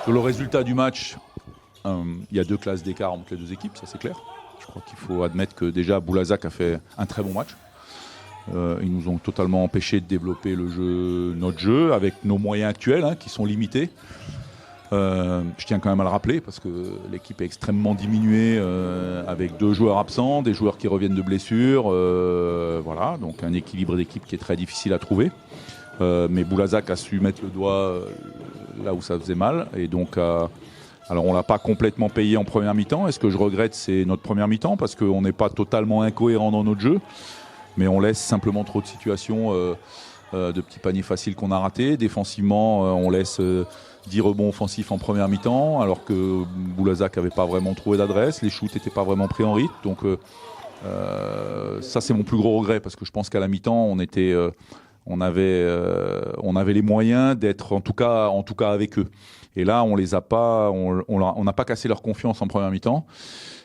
Sur le résultat du match, il y a 2 classes d'écart entre les 2 équipes, ça c'est clair. Je crois qu'il faut admettre que déjà Boulazac a fait un très bon match. Ils nous ont totalement empêché de développer notre jeu avec nos moyens actuels qui sont limités. Je tiens quand même à le rappeler parce que l'équipe est extrêmement diminuée avec 2 joueurs absents, des joueurs qui reviennent de blessures. Voilà, donc un équilibre d'équipe qui est très difficile à trouver. Mais Boulazac a su mettre le doigt là où ça faisait mal. Et donc, alors on ne l'a pas complètement payé en première mi-temps. Et ce que je regrette, c'est notre première mi-temps parce qu'on n'est pas totalement incohérent dans notre jeu. Mais on laisse simplement trop de situations de petits paniers faciles qu'on a ratés. Défensivement, on laisse 10 rebonds offensifs en première mi-temps, alors que Boulazac n'avait pas vraiment trouvé d'adresse. Les shoots n'étaient pas vraiment pris en rythme. Donc ça, c'est mon plus gros regret, parce que je pense qu'à la mi-temps, on avait les moyens d'être en tout cas avec eux. Et là, on les a pas, on n'a pas cassé leur confiance en première mi-temps.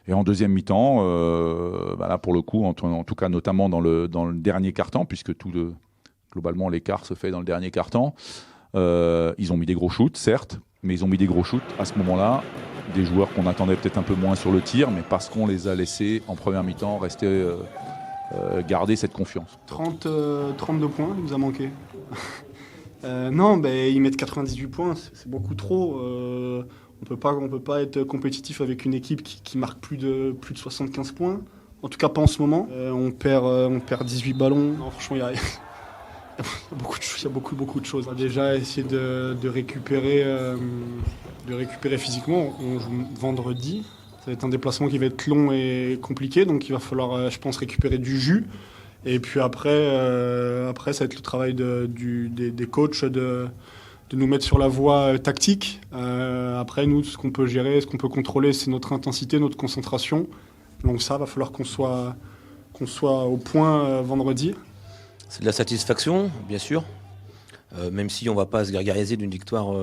Et en deuxième mi-temps, là pour le coup, en tout cas notamment dans le dernier quart-temps, puisque globalement l'écart se fait dans le dernier quart-temps, ils ont mis des gros shoots, certes, mais ils ont mis des gros shoots à ce moment-là, des joueurs qu'on attendait peut-être un peu moins sur le tir, mais parce qu'on les a laissés en première mi-temps rester garder cette confiance. 32 points, il nous a manqué. Non, ils mettent 98 points, c'est beaucoup trop. On peut pas être compétitif avec une équipe qui marque plus de 75 points. En tout cas, pas en ce moment. On perd 18 ballons. Non, franchement, il y a beaucoup de choses. On va déjà essayer de récupérer physiquement. On joue vendredi. Ça va être un déplacement qui va être long et compliqué, donc il va falloir, je pense, récupérer du jus. Et puis après ça va être le travail des coachs de nous mettre sur la voie tactique. Après, nous, ce qu'on peut gérer, ce qu'on peut contrôler, c'est notre intensité, notre concentration. Donc ça, va falloir qu'on soit au point vendredi. C'est de la satisfaction, bien sûr, même si on ne va pas se gargariser d'une victoire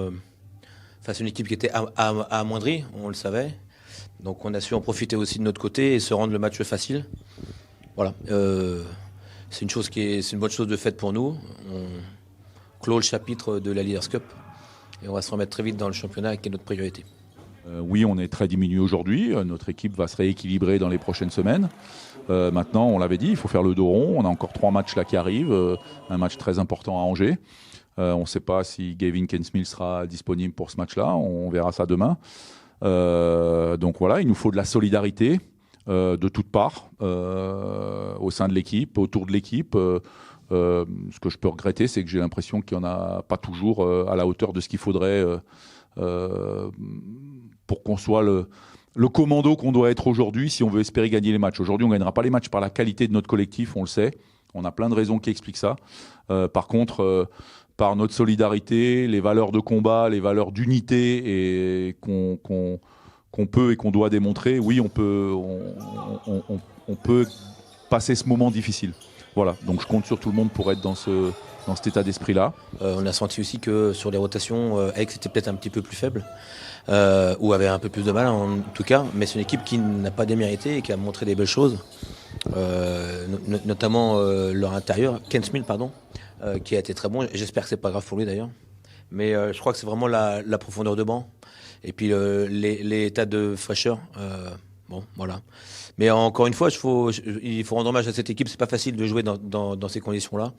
face à une équipe qui était amoindrie, on le savait. Donc on a su en profiter aussi de notre côté et se rendre le match facile. Voilà, c'est une bonne chose de fait pour nous. On clôt le chapitre de la Leaders Cup et on va se remettre très vite dans le championnat qui est notre priorité. Oui, on est très diminué aujourd'hui. Notre équipe va se rééquilibrer dans les prochaines semaines. Maintenant, on l'avait dit, il faut faire le dos rond. On a encore 3 matchs là qui arrivent. Un match très important à Angers. On ne sait pas si Gavin Kensmith sera disponible pour ce match-là. On verra ça demain. Donc voilà, il nous faut de la solidarité de toutes parts au sein de l'équipe, autour de l'équipe. Ce que je peux regretter, c'est que j'ai l'impression qu'il n'y en a pas toujours à la hauteur de ce qu'il faudrait pour qu'on soit le commando qu'on doit être aujourd'hui si on veut espérer gagner les matchs. Aujourd'hui, on ne gagnera pas les matchs par la qualité de notre collectif, on le sait. On a plein de raisons qui expliquent ça. Par contre, par notre solidarité, les valeurs de combat, les valeurs d'unité et qu'on peut et qu'on doit démontrer, oui, on peut passer ce moment difficile. Voilà, donc je compte sur tout le monde pour être dans cet état d'esprit-là. On a senti aussi que sur les rotations, Aix était peut-être un petit peu plus faible, ou avait un peu plus de mal en tout cas, mais c'est une équipe qui n'a pas démérité et qui a montré des belles choses, notamment leur intérieur, Kensmith, qui a été très bon. J'espère que c'est pas grave pour lui d'ailleurs, mais je crois que c'est vraiment la profondeur de banc et puis l'état de fraîcheur. Bon, voilà. Mais encore une fois, il faut rendre hommage à cette équipe. C'est pas facile de jouer dans ces conditions-là.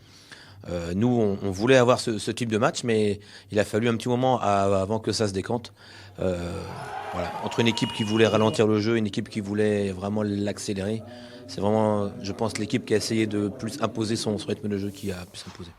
Nous, on voulait avoir ce type de match, mais il a fallu un petit moment avant que ça se décante. Voilà. Entre une équipe qui voulait ralentir le jeu et une équipe qui voulait vraiment l'accélérer, c'est vraiment, je pense, l'équipe qui a essayé de plus imposer son rythme de jeu qui a pu s'imposer.